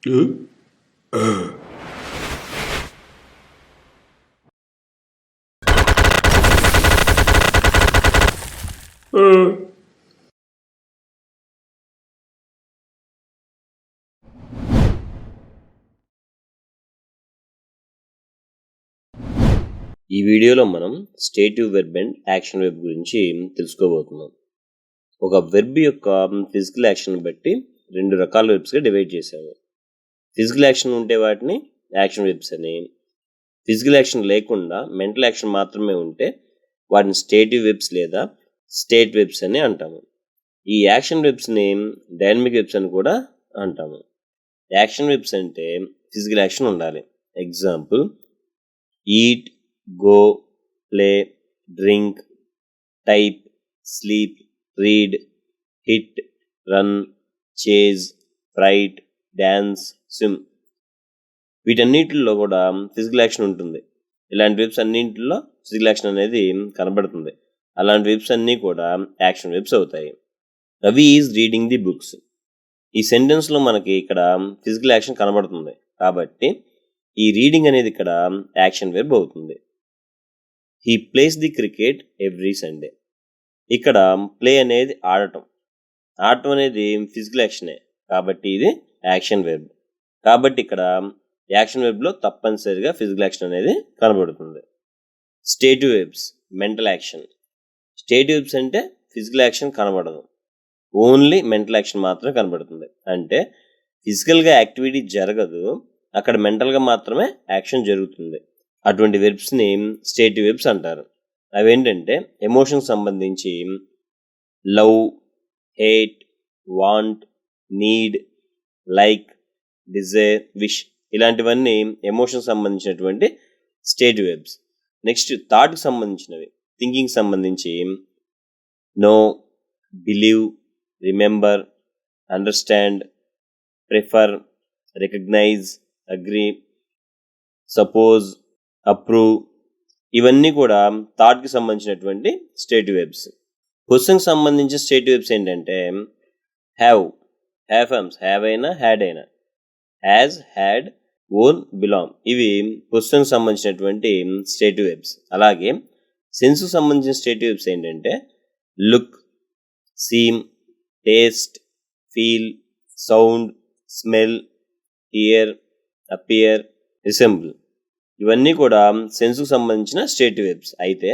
ఈ వీడియోలో మనం స్టేటివ్ వెర్బ్ అండ్ యాక్షన్ వెర్బ్ గురించి తెలుసుకోబోతున్నాం. ఒక వెర్బ్ యొక్క ఫిజికల్ యాక్షన్ బట్టి 2 రకాల వెర్బ్స్గా డివైడ్ చేశాము. ఫిజికల్ యాక్షన్ ఉంటే వాటిని యాక్షన్ వెర్బ్స్ అని, ఫిజికల్ యాక్షన్ లేకుండా మెంటల్ యాక్షన్ మాత్రమే ఉంటే వాటిని స్టేటివ్ వెర్బ్స్ లేదా స్టేట్ వెర్బ్స్ అని అంటాము. ఈ యాక్షన్ వెర్బ్స్ని డైనమిక్ వెర్బ్స్ అని కూడా అంటాము. యాక్షన్ వెర్బ్స్ అంటే ఫిజికల్ యాక్షన్ ఉండాలి. Example eat, go, play, drink, type, sleep, read, hit, run, chase, write, dance, swim. వీటన్నిటిలో కూడా ఫిజికల్ యాక్షన్ ఉంటుంది. ఇలాంటి వెబ్స్ అన్నింటిలో ఫిజికల్ యాక్షన్ అనేది కనబడుతుంది. అలాంటి వెబ్స్ అన్నీ కూడా యాక్షన్ వెబ్స్ అవుతాయి. Ravi is reading the books. ఈ సెంటెన్స్లో మనకి ఇక్కడ ఫిజికల్ యాక్షన్ కనబడుతుంది కాబట్టి ఈ రీడింగ్ అనేది ఇక్కడ యాక్షన్ వెర్బ్ అవుతుంది. He plays the cricket every Sunday. ఇక్కడ ప్లే అనేది ఆడటం అనేది ఫిజికల్ యాక్షనే కాబట్టి ఇది యాక్షన్ వెర్బ్. కాబట్టి ఇక్కడ యాక్షన్ వెర్బ్లో తప్పనిసరిగా ఫిజికల్ యాక్షన్ అనేది కనబడుతుంది. స్టేటివ్ వెర్బ్స్ మెంటల్ యాక్షన్. స్టేటివ్ వెర్బ్స్ అంటే ఫిజికల్ యాక్షన్ కనబడదు, ఓన్లీ మెంటల్ యాక్షన్ మాత్రమే కనబడుతుంది. అంటే ఫిజికల్గా యాక్టివిటీ జరగదు, అక్కడ మెంటల్గా మాత్రమే యాక్షన్ జరుగుతుంది. అటువంటి వెర్బ్స్ని స్టేటివ్ వెర్బ్స్ అంటారు. అవేంటంటే ఎమోషన్స్ సంబంధించి love, hate, want, need, like, desire, wish ఇలాంటివన్నీ ఎమోషన్స్ సంబంధించినటువంటి స్టేటివ్ వెర్బ్స్. నెక్స్ట్ థాట్కి సంబంధించినవి, థింకింగ్ సంబంధించి know, believe, remember, understand, prefer, recognise, agree, suppose, approve ఇవన్నీ కూడా థాట్కి సంబంధించినటువంటి స్టేటివ్ వెర్బ్స్. క్వశ్చన్కి సంబంధించిన స్టేటివ్ వెర్బ్స్ ఏంటంటే హ్యావ్, హ్యావ్స్, హ్యావ్ అయినా హ్యాడ్ అయినా, హ్యాజ్, హ్యాడ్, ఓన్, బిలాంగ్ ఇవి క్వశ్చన్కి సంబంధించినటువంటి స్టేటివ్ వెర్బ్స్. అలాగే సెన్స్కి సంబంధించిన స్టేటివ్ వెర్బ్స్ ఏంటంటే look, seem, taste, feel, sound, smell, hear, appear, resemble ఇవన్నీ కూడా సెన్స్కు సంబంధించిన స్టేటివ్ వెర్బ్స్. అయితే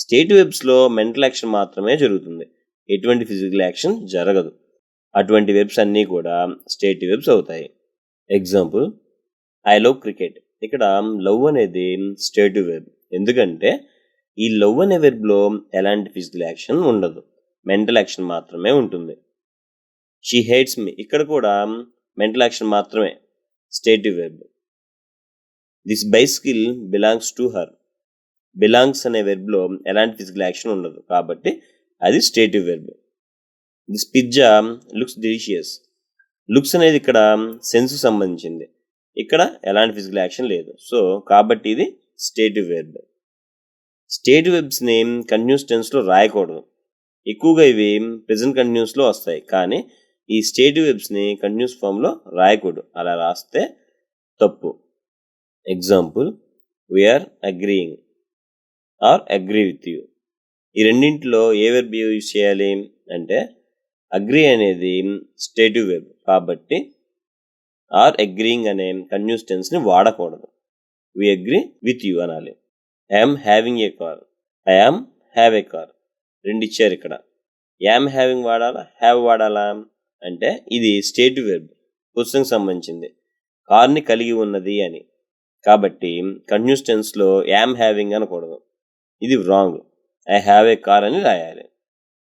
స్టేటివ్ వెర్బ్స్లో మెంటల్ యాక్షన్ మాత్రమే జరుగుతుంది, ఎటువంటి ఫిజికల్ యాక్షన్ జరగదు. అటువంటి వెర్బ్స్ అన్నీ కూడా స్టేటివ్ వెర్బ్స్ అవుతాయి. Example I love cricket. ఇక్కడ లవ్ అనేది స్టేటివ్ వెర్బ్, ఎందుకంటే ఈ లవ్ అనే వెర్బ్లో ఎలాంటి ఫిజికల్ యాక్షన్ ఉండదు, మెంటల్ యాక్షన్ మాత్రమే ఉంటుంది. షీ హేట్స్ మీ, ఇక్కడ కూడా మెంటల్ యాక్షన్ మాత్రమే, స్టేటివ్ verb. This bicycle belongs to her. Belongs అనే వెర్బ్లో ఎలాంటి ఫిజికల్ యాక్షన్ ఉండదు కాబట్టి అది స్టేటివ్ verb. This pizza looks delicious. Looks అనేది ఇక్కడ సెన్స్కు సంబంధించింది, ఇక్కడ ఎలాంటి ఫిజికల్ యాక్షన్ లేదు, సో కాబట్టి ఇది స్టేటివ్ వెర్బ్. స్టేటివ్ వెర్బ్స్ని కంటిన్యూస్ టెన్స్లో రాయకూడదు, ఎక్కువగా ఇవి ప్రెజెంట్ కంటిన్యూస్లో వస్తాయి. కానీ ఈ స్టేటివ్ వెర్బ్స్ని కంటిన్యూస్ ఫామ్లో రాయకూడదు, అలా రాస్తే తప్పు. Example we are agreeing or agree with you. ఈ రెండింటిలో ఏ వెర్బ్ యూజ్ చేయాలి అంటే అగ్రీ అనేది స్టేటివ్ వెర్బ్ కాబట్టి ఆర్ అగ్రీయింగ్ అనే కంటిన్యూస్ టెన్స్ని వాడకూడదు, వి అగ్రీ విత్ యూ అనాలి. I'm having a car, I'm have a car రెండు ఇచ్చారు. ఇక్కడ యామ్ హ్యావింగ్ వాడాలా, హ్యావ్ వాడాలా అంటే ఇది స్టేటివ్ వెర్బ్, క్వశ్చన్కి సంబంధించింది, కార్ని కలిగి ఉన్నది అని. కాబట్టి కంటిన్యూస్ టెన్స్లో యామ్ హ్యావింగ్ అనకూడదు, ఇది wrong, I have a car అని రాయాలి.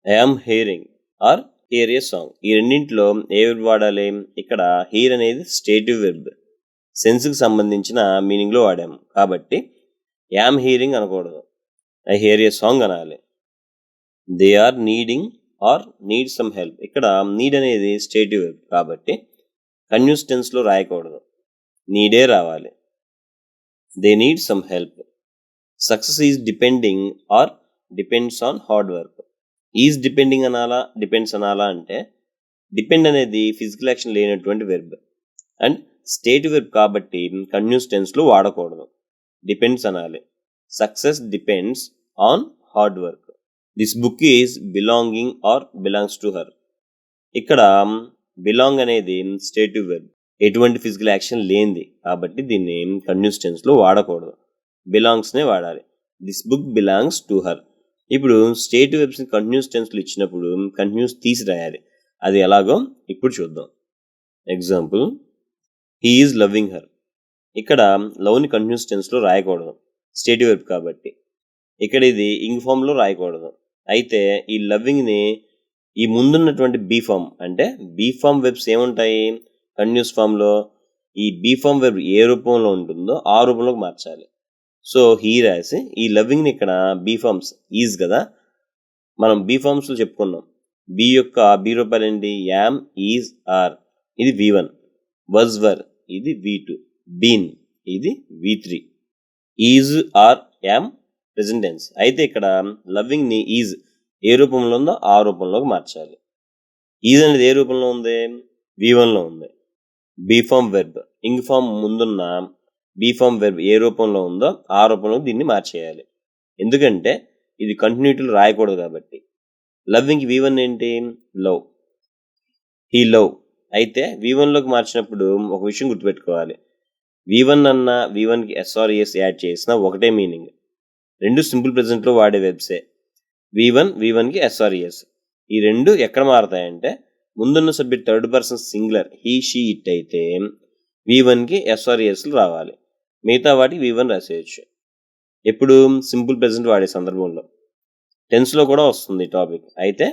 I'm hearing or hear a song ఈ రెండింటిలో ఏ వెర్బ్ వాడాలి? ఇక్కడ హియర్ అనేది స్టేటివ్ వెర్బ్, సెన్స్కి సంబంధించిన మీనింగ్లో వాడాము కాబట్టి యామ్ హియరింగ్ అనకూడదు, ఐ హియర్ ఏ సాంగ్ అనాలి. They are needing or need some help. ఇక్కడ నీడ్ అనేది స్టేటివ్ వెర్బ్ కాబట్టి కంటిన్యూస్ టెన్స్లో రాయకూడదు, నీడే రావాలి. They need some help. Success is depending or depends on hard work. Is depending అనాలా, డిపెండ్స్ అనాలా అంటే డిపెండ్ అనేది ఫిజికల్ యాక్షన్ లేనటువంటి వెర్బ్, అండ్ స్టేటివ్ వెర్బ్ కాబట్టి కంటిన్యూస్ టెన్స్లో వాడకూడదు. డిపెండ్స్ అనాలి. Success depends on hard work. This book is belonging or belongs to her. ఇక్కడ బిలాంగ్ అనేది స్టేటివ్ వెర్బ్, ఎటువంటి ఫిజికల్ యాక్షన్ లేనిది కాబట్టి దీన్ని కంటిన్యూస్ టెన్స్లో వాడకూడదు. బిలాంగ్స్నే వాడాలి. This book belongs to her. ఇప్పుడు స్టేటివ్ వెర్బ్స్ని కంటిన్యూస్ టెన్స్లో ఇచ్చినప్పుడు కంటిన్యూస్ తీసి రాయాలి. అది ఎలాగో ఇప్పుడు చూద్దాం. Example, he is loving her. ఇక్కడ లవ్ని కంటిన్యూస్ టెన్స్లో రాయకూడదు, స్టేటివ్ వెర్బ్ కాబట్టి. ఇక్కడ ఇది ఇంగ్ ఫామ్లో రాయకూడదు. అయితే ఈ లవ్వింగ్ని ఈ ముందున్నటువంటి బీ ఫామ్, అంటే బీ ఫామ్ వెర్బ్స్ ఏముంటాయి కంటిన్యూస్ ఫామ్లో, ఈ బీ ఫామ్ వెర్బ్ ఏ రూపంలో ఉంటుందో ఆ రూపంలోకి మార్చాలి. సో హీ రాసి ఈ లవ్వింగ్ని ఇక్కడ బీ ఫామ్స్ ఈజ్ కదా, మనం బీ ఫామ్స్లో చెప్పుకున్నాం. బీ యొక్క బీ రూపాయలు ఏంటి, యామ్, ఈజ్, ఆర్, ఇది V1. వజ్, వర్, ఇది V2. బీన్, ఇది V3. Is, are, am present tense. అయితే ఇక్కడ లవ్వింగ్ని ఈజ్ ఏ రూపంలో ఉందో ఆ రూపంలోకి మార్చాలి. ఈజ్ అనేది ఏ రూపంలో ఉంది, V1లో ఉంది. Be form verb, ing form ముందున్న బీ ఫామ్ వెర్బ్ ఏ రూపంలో ఉందో ఆ రూపంలో దీన్ని మార్చేయాలి. ఎందుకంటే ఇది కంటిన్యూటీలో రాయకూడదు కాబట్టి. లవ్వింగ్కి V1 ఏంటి, లవ్, హీ లవ్. అయితే V1లోకి మార్చినప్పుడు ఒక విషయం గుర్తుపెట్టుకోవాలి. V1 అన్న V1కి SRES యాడ్ చేసిన ఒకటే మీనింగ్. రెండు సింపుల్ ప్రెజెంట్లో వాడే వెబ్సే. V1కి SRES. ఈ రెండు ఎక్కడ మారతాయంటే ముందున్న subject third person singular he, she, it అయితే V1కి SRESలు రావాలి. మిగతా వాటికి V1 రాసేయచ్చు. ఎప్పుడు సింపుల్ ప్రెజెంట్ వాడే సందర్భంలో. టెన్స్లో కూడా వస్తుంది టాపిక్. అయితే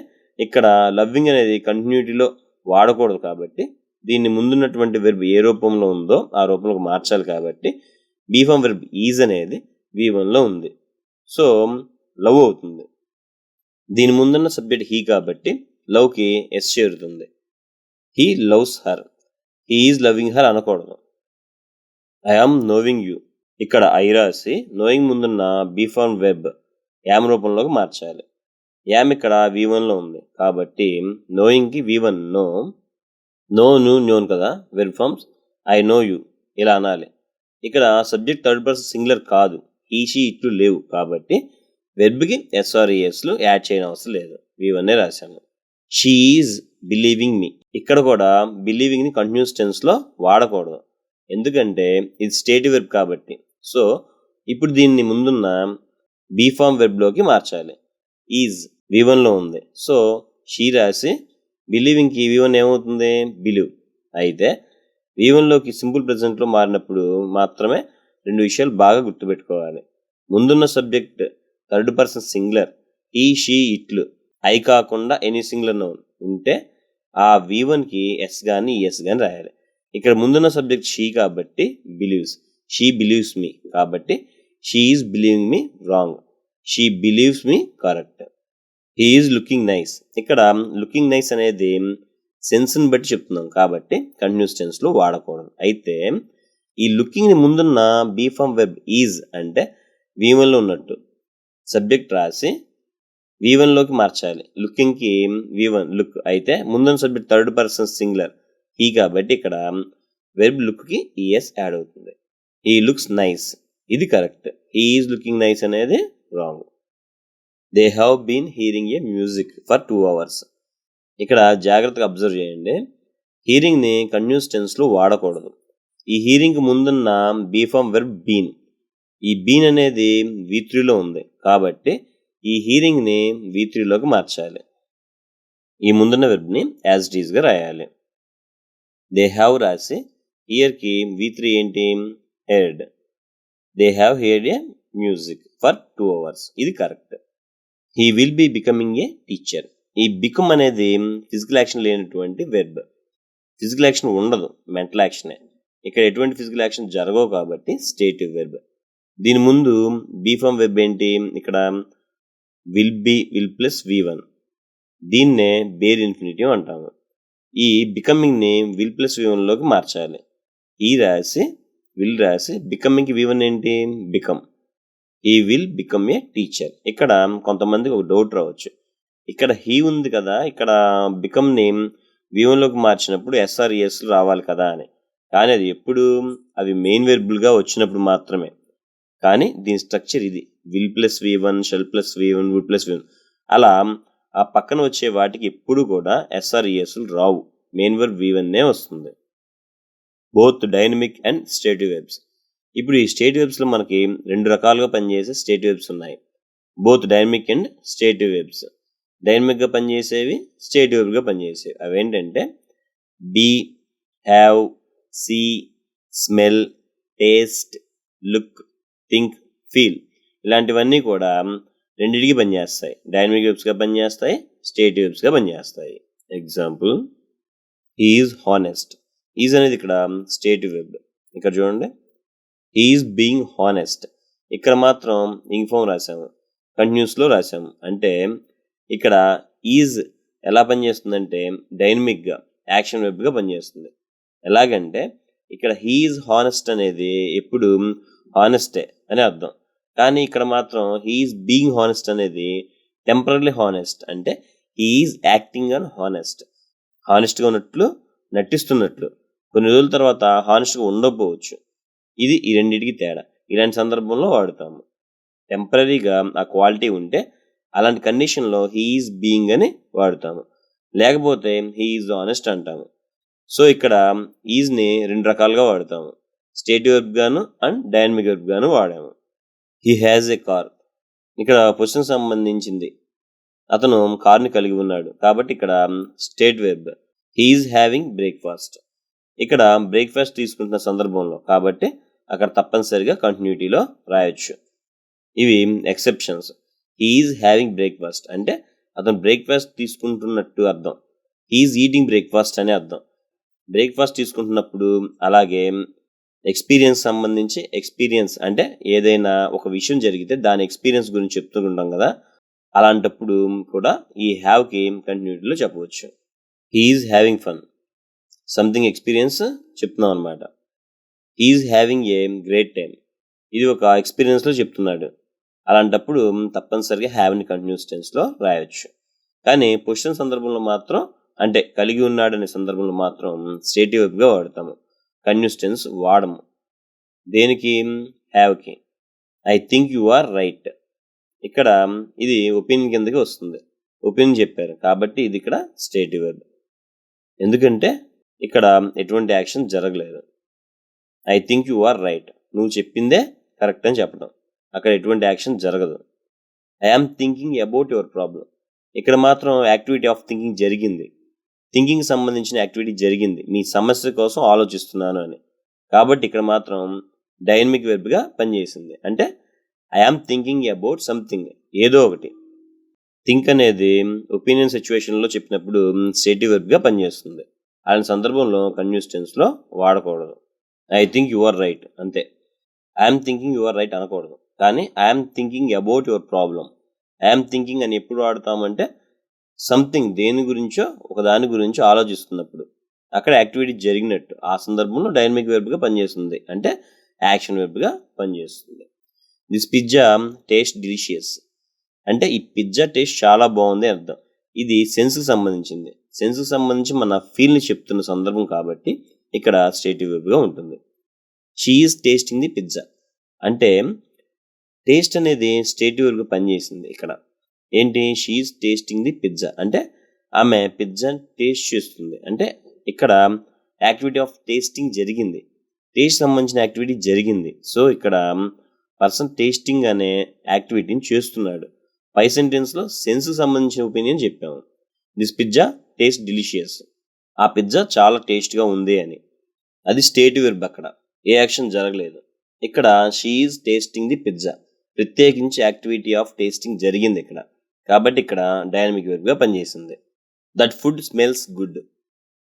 ఇక్కడ లవ్వింగ్ అనేది కంటిన్యూటీలో వాడకూడదు కాబట్టి దీన్ని ముందున్నటువంటి వెర్బ్ ఏ రూపంలో ఉందో ఆ రూపంలోకి మార్చాలి కాబట్టి బీ ఫామ్ వెర్బ్ ఈజ్ అనేది V1లో ఉంది. సో లవ్ అవుతుంది. దీని ముందున్న సబ్జెక్ట్ హీ కాబట్టి లవ్కి ఎస్ చేరుతుంది. He loves her. He is loving her అనకూడదు. I am knowing you. ఇక్కడ ఐ రాసి నోయింగ్ ముందున్న బీ ఫామ్ వెర్బ్ యామ్ రూపంలోకి మార్చాలి. యామ్ ఇక్కడ V1లో ఉంది కాబట్టి నోయింగ్కి V1 నో, నో, ను, న్యోన్ కదా verb forms. I know you ఇలా అనాలి. ఇక్కడ సబ్జెక్ట్ థర్డ్ పర్సన్ సింగులర్ కాదు, హీ, షీ, ఇట్లు లేవు కాబట్టి వెర్బ్కి SRESలు యాడ్ చేయని అవసరం లేదు. V1 రాశాను. షీ ఈజ్ బిలీవింగ్ మీ. ఇక్కడ కూడా బిలీవింగ్ని కంటిన్యూస్ టెన్స్లో వాడకూడదు, ఎందుకంటే ఇది స్టేటివ్ వెర్బ్ కాబట్టి. సో ఇప్పుడు దీన్ని ముందున్న బీ ఫామ్ వెర్బ్లోకి మార్చాలి. ఈజ్ V1లో ఉంది. సో షీ రాసి బిలీవింగ్కి V1 ఏమవుతుంది, బిలీవ్. అయితే V1లోకి సింపుల్ ప్రెజెంట్లో మారినప్పుడు మాత్రమే రెండు విషయాలు బాగా గుర్తుపెట్టుకోవాలి. ముందున్న subject third person singular he, she, ఇట్లు, ఐ కాకుండా ఎనీ సింగులర్ నౌన్ ఉంటే ఆ V1కి ఎస్ కానీ ఎస్ కానీ రాయాలి. ఇక్కడ ముందున్న సబ్జెక్ట్ షీ కాబట్టి బిలీవ్స్. షీ బిలీవ్స్ మీ కాబట్టి she is believing me wrong. She believes me correct. He is looking nice. ఇక్కడ లుకింగ్ నైస్ అనేది సెన్స్ని బట్టి చెప్తున్నాం కాబట్టి కంటిన్యూస్ టెన్స్లో వాడకూడదు. అయితే ఈ లుకింగ్ని ముందున్న బీ ఫామ్ వెర్బ్ ఈజ్ అంటే V1లో ఉన్నట్టు సబ్జెక్ట్ రాసి V1లోకి మార్చాలి. లుకింగ్కి V1 లుక్ అయితే ముందున్న subject third person singular he కాబట్టి ఇక్కడ వెర్బ్ లుక్కి ES యాడ్ అవుతుంది. హీ లుక్స్ నైస్, ఇది correct. He is looking nice అనేది wrong. They have been hearing a music for 2 hours. ఇక్కడ జాగ్రత్తగా అబ్జర్వ్ చేయండి. హీరింగ్ని కంటిన్యూస్ టెన్స్లో వాడకూడదు. ఈ హీరింగ్ ముందున్న బీ ఫామ్ వెర్బ్ బీన్. ఈ బీన్ అనేది V3లో ఉంది కాబట్టి ఈ హీరింగ్ని V3లోకి మార్చాలి. ఈ ముందున్న వెర్బ్ని యాజ్ ఇట్ ఈజ్గా రాయాలి. దే హ్యావ్ రాసి ఇయర్కి V3 ఏంటి, heard. They have heard a music for 2 hours, ఇది correct. He will be becoming a teacher. ఈ బికమ్ అనేది ఫిజికల్ యాక్షన్ లేనటువంటి వెర్బ్. ఫిజికల్ యాక్షన్ ఉండదు, మెంటల్ యాక్షనే. ఇక్కడ ఎటువంటి ఫిజికల్ యాక్షన్ జరగవు కాబట్టి స్టేటివ్ వెర్బ్. దీని ముందు బీ ఫామ్ వెర్బ్ ఏంటి, ఇక్కడ will be, will plus V1. దీన్నే బేర్ ఇన్ఫినిటివ్ అంటాము. ఈ బికమింగ్ని విల్ ప్లస్ V1లోకి మార్చాలి. ఈ రాసి విల్ రాసి బికమింగ్కి V1 ఏంటి, బికమ్. ఈ విల్ బికమ్ ఏ టీచర్. ఇక్కడ కొంతమందికి ఒక డౌట్ రావచ్చు, ఇక్కడ హీ ఉంది కదా, ఇక్కడ బికమ్ని V1లోకి మార్చినప్పుడు SRES రావాలి కదా అని. కానీ అది ఎప్పుడు అవి మెయిన్ వెర్బులుగా వచ్చినప్పుడు మాత్రమే. కానీ దీని స్ట్రక్చర్ ఇది will plus V1 shall plus V1 would plus V1 అలా ఆ పక్కన వచ్చే వాటికి ఎప్పుడు కూడా SRESలు రావు, మెయిన్ వెర్బ్ V1 వస్తుంది. Both dynamic and stative verbs. ఇప్పుడు ఈ స్టేటివ్ వెర్బ్స్లో మనకి రెండు రకాలుగా పనిచేసే స్టేటివ్ వెర్బ్స్ ఉన్నాయి. Both dynamic and stative verbs. డైనమిక్గా పనిచేసేవి, స్టేటివ్ వెర్బ్గా పనిచేసేవి. అవేంటంటే be, have, see, smell, taste, look, think, feel ఇలాంటివన్నీ కూడా రెండింటికి పనిచేస్తాయి. డైనమిక్ వెర్బ్స్గా పనిచేస్తాయి, స్టేటివ్ వెర్బ్స్గా పనిచేస్తాయి. Example, he is honest. Is అనేది ఇక్కడ స్టేటివ్ వెర్బ్. ఇక్కడ చూడండి, హీ ఈజ్ బీయింగ్ హానెస్ట్. ఇక్కడ మాత్రం ఇంగ్ ఫామ్ రాసాము, కంటిన్యూస్లో రాసాము. అంటే ఇక్కడ ఈజ్ ఎలా పనిచేస్తుందంటే డైనమిక్గా యాక్షన్ వెర్బ్గా పనిచేస్తుంది. ఎలాగంటే ఇక్కడ హీ ఈజ్ హానెస్ట్ అనేది ఎప్పుడు హానెస్టే అని అర్థం. కానీ ఇక్కడ మాత్రం హీ ఈజ్ బీయింగ్ హానెస్ట్ అనేది టెంపరరీ హానెస్ట్. అంటే he is acting on honest. హానెస్ట్గా ఉన్నట్లు నటిస్తున్నట్లు. కొన్ని రోజుల తర్వాత హానెస్ట్గా ఉండకపోవచ్చు. ఇది ఈ రెండింటికి తేడా. ఇలాంటి సందర్భంలో వాడుతాము. టెంపరీగా ఆ క్వాలిటీ ఉంటే అలాంటి కండిషన్లో హీ ఈజ్ బీయింగ్ అని వాడుతాము. లేకపోతే హీ ఈజ్ హానెస్ట్ అంటాము. సో ఇక్కడ ఈజ్ని రెండు రకాలుగా వాడతాము, స్టేటివ్ వెర్బ్ గాను అండ్ డైనమిక్ వెర్బ్ గాను వాడాము. He has a car. ఇక్కడ పొజిషన్ సంబంధించింది, అతను కార్ని కలిగి ఉన్నాడు కాబట్టి ఇక్కడ state verb. He is having breakfast. ఇక్కడ బ్రేక్ఫాస్ట్ తీసుకుంటున్న సందర్భంలో కాబట్టి అక్కడ తప్పనిసరిగా కంటిన్యూటీలో రాయొచ్చు. ఇవి exceptions. He is having breakfast అంటే అతను బ్రేక్ఫాస్ట్ తీసుకుంటున్నట్టు అర్థం. హీ ఈజ్ ఈటింగ్ బ్రేక్ఫాస్ట్ అనే అర్థం. బ్రేక్ఫాస్ట్ తీసుకుంటున్నప్పుడు, అలాగే ఎక్స్పీరియన్స్ సంబంధించి ఎక్స్పీరియన్స్ అంటే ఏదైనా ఒక విషయం జరిగితే దాని ఎక్స్పీరియన్స్ గురించి చెప్తుంటాం కదా, అలాంటప్పుడు కూడా ఈ హ్యావ్కి కంటిన్యూటీలో చెప్పవచ్చు. He is having fun. Something experience చెప్తున్నాం అనమాట. He is having a great time. ఇది ఒక ఎక్స్పీరియన్స్లో చెప్తున్నాడు. అలాంటప్పుడు తప్పనిసరిగా హ్యావ్ని కంటిన్యూస్ టెన్స్లో రాయొచ్చు. కానీ పొజిషన్ సందర్భంలో మాత్రం, అంటే కలిగి ఉన్నాడనే సందర్భంలో మాత్రం స్టేటివ్ వెర్బ్గా వాడతాము, కంటిన్యూస్ టెన్స్ వాడము. దేనికి? హ్యావ్కి. I think you are right. ఇక్కడ ఇది ఒపీనియన్ కిందకి వస్తుంది. ఒపీనియన్ చెప్పారు కాబట్టి ఇది ఇక్కడ స్టేటివ్ వెర్బ్. ఎందుకంటే ఇక్కడ ఎటువంటి యాక్షన్ జరగలేదు. I think you are right, నువ్వు చెప్పిందే కరెక్ట్ అని చెప్పడం. అక్కడ ఎటువంటి యాక్షన్ జరగదు. I am thinking about your problem. ఇక్కడ మాత్రం యాక్టివిటీ ఆఫ్ థింకింగ్ జరిగింది. థింకింగ్ సంబంధించిన యాక్టివిటీ జరిగింది, మీ సమస్య కోసం ఆలోచిస్తున్నాను అని. కాబట్టి ఇక్కడ మాత్రం డైనమిక్ వెర్బ్గా పనిచేసింది. అంటే I am thinking about something, ఏదో ఒకటి. థింక్ అనేది ఒపీనియన్ సిచ్యువేషన్లో చెప్పినప్పుడు స్టేటివ్ వెర్బ్గా పనిచేస్తుంది. అలాంటి సందర్భంలో కంటిన్యూస్ టెన్స్లో వాడకూడదు. I think you are right అంతే. I'm thinking you are right అనకూడదు. కానీ I'm thinking about your problem. I'm thinking అని ఎప్పుడు వాడతామంటే సంథింగ్, దేని గురించో ఒక దాని గురించో ఆలోచిస్తున్నప్పుడు, అక్కడ యాక్టివిటీ జరిగినట్టు, ఆ సందర్భంలో డైనమిక్ వెర్బ్గా పనిచేస్తుంది. అంటే యాక్షన్ వెర్బ్గా పనిచేస్తుంది. దిస్ పిజ్జా టేస్ట్ డిలిషియస్ అంటే ఈ పిజ్జా టేస్ట్ చాలా బాగుంది అర్థం. ఇది సెన్స్కి సంబంధించింది. సెన్స్కి సంబంధించి మన ఫీల్ని చెప్తున్న సందర్భం కాబట్టి ఇక్కడ స్టేటివ్ వెర్బ్గా ఉంటుంది. She is tasting the pizza అంటే టేస్ట్ అనేది స్టేటివ్ వెర్బ్గా పనిచేసింది. ఇక్కడ ఏంటి? She is tasting the pizza అంటే ఆమె పిజ్జా టేస్ట్ చేస్తుంది. అంటే ఇక్కడ యాక్టివిటీ ఆఫ్ టేస్టింగ్ జరిగింది, టేస్ట్ సంబంధించిన యాక్టివిటీ జరిగింది. సో ఇక్కడ పర్సన్ టేస్టింగ్ అనే యాక్టివిటీని చేస్తున్నాడు. పై సెంటెన్స్లో సెన్స్కి సంబంధించిన ఒపీనియన్ చెప్పాము. దిస్ పిజ్జా టేస్ట్ డిలిషియస్, ఆ పిజ్జా చాలా టేస్ట్గా ఉంది అని. అది స్టేటివ్ వెర్బ్. అక్కడ ఏ యాక్షన్ జరగలేదు. ఇక్కడ she is tasting the pizza, ప్రత్యేకించి యాక్టివిటీ ఆఫ్ టేస్టింగ్ జరిగింది ఇక్కడ. కాబట్టి ఇక్కడ డైనమిక్ వెర్బ్గా పనిచేసింది. దట్ ఫుడ్ స్మెల్స్ గుడ్,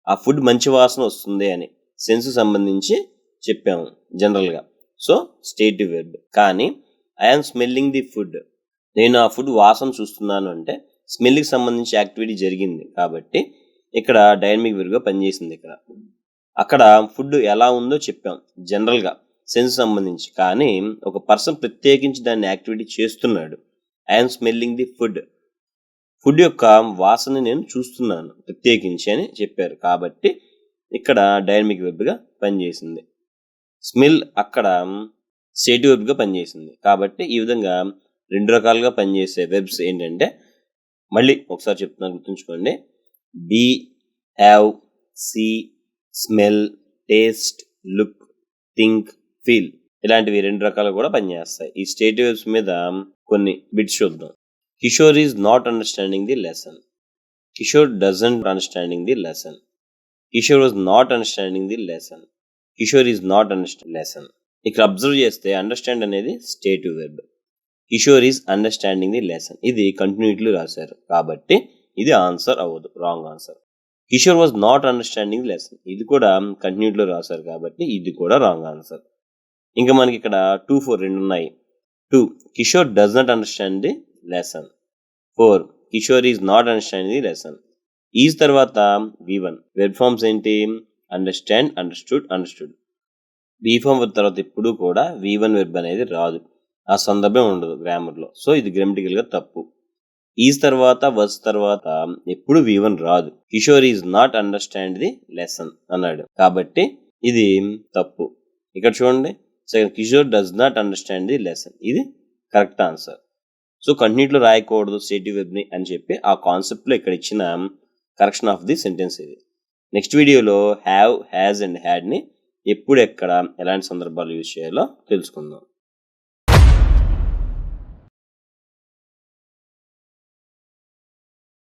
ఆ ఫుడ్ మంచి వాసన వస్తుంది అని సెన్స్ సంబంధించి చెప్పాము జనరల్గా. So స్టేటివ్ verb. కానీ ఐఎమ్ స్మెల్లింగ్ ది ఫుడ్, నేను ఆ ఫుడ్ వాసన చూస్తున్నాను అంటే స్మెల్కి సంబంధించి యాక్టివిటీ జరిగింది కాబట్టి ఇక్కడ డైనమిక్ వెర్బ్గా పనిచేసింది. ఇక్కడ అక్కడ ఫుడ్ ఎలా ఉందో చెప్పాం జనరల్గా సెన్స్ సంబంధించి, కానీ ఒక పర్సన్ ప్రత్యేకించి దాన్ని యాక్టివిటీ చేస్తున్నాడు. I'm smelling the food, food యొక్క వాసన నేను చూస్తున్నాను ప్రత్యేకించి అని చెప్పారు. కాబట్టి ఇక్కడ డైనమిక్ వెబ్గా పనిచేసింది. స్మెల్ అక్కడ స్టేటివ్ వెబ్గా పనిచేసింది. కాబట్టి ఈ విధంగా 2 రకాలుగా పనిచేసే వెబ్స్ ఏంటంటే, మళ్ళీ ఒకసారి చెప్తున్నాను, గుర్తుంచుకోండి. Be, have, see, smell, taste, look, think, feel ఇలాంటివి 2 రకాలు కూడా పనిచేస్తాయి. ఈ స్టేటివ్ వెబ్స్ మీద కొన్ని బిట్స్ చూద్దాం. Kishore is not understanding the lesson. Kishore doesn't understanding the lesson. Kishore was not understanding the lesson. Kishore is not understanding lesson. ఇక్కడ అబ్జర్వ్ చేస్తే అండర్స్టాండ్ అనేది స్టేటివ్ web. Kishore is understanding the lesson ఇది కంటిన్యూటీ రాశారు కాబట్టి ఇది ఆన్సర్ అవ్వదు, wrong answer. Kishore was not understanding lesson ఇది కూడా కంటిన్యూటీలో రాశారు కాబట్టి ఇది కూడా రాంగ్ ఆన్సర్. ఇంకా మనకి ఇక్కడ 2, 4 రెండు ఉన్నాయి. 2 Kishore does not understand the lesson. 4 Kishore is not understanding the lesson. Is తర్వాత V1 వెబ్ ఫార్మ్స్ ఏంటి? Understand, understood, understood. Be form తర్వాత ఎప్పుడు కూడా V1 వెబ్ అనేది రాదు, ఆ సందర్భం ఉండదు గ్రామర్లో. సో ఇది గ్రామటికల్ గా తప్పు. ఈజ్ తర్వాత వర్స్ తర్వాత ఎప్పుడు V1 రాదు. Kishore is not understand the lesson అన్నాడు కాబట్టి ఇది తప్పు. ఇక్కడ చూడండి, second Kishore does not understand the lesson ఇది కరెక్ట్ ఆన్సర్. సో కంటిన్యూటీలో రాయకూడదు స్టేటివ్ వెబ్ ని అని చెప్పి ఆ కాన్సెప్ట్ లో ఇక్కడ ఇచ్చిన కరెక్షన్ ఆఫ్ ది సెంటెన్స్ ఇది. నెక్స్ట్ వీడియోలో హ్యావ్, హ్యాజ్ అండ్ హ్యాడ్ ని ఎప్పుడు, ఎక్కడ, ఎలాంటి సందర్భాలు యూజ్ చేయాలో తెలుసుకుందాం.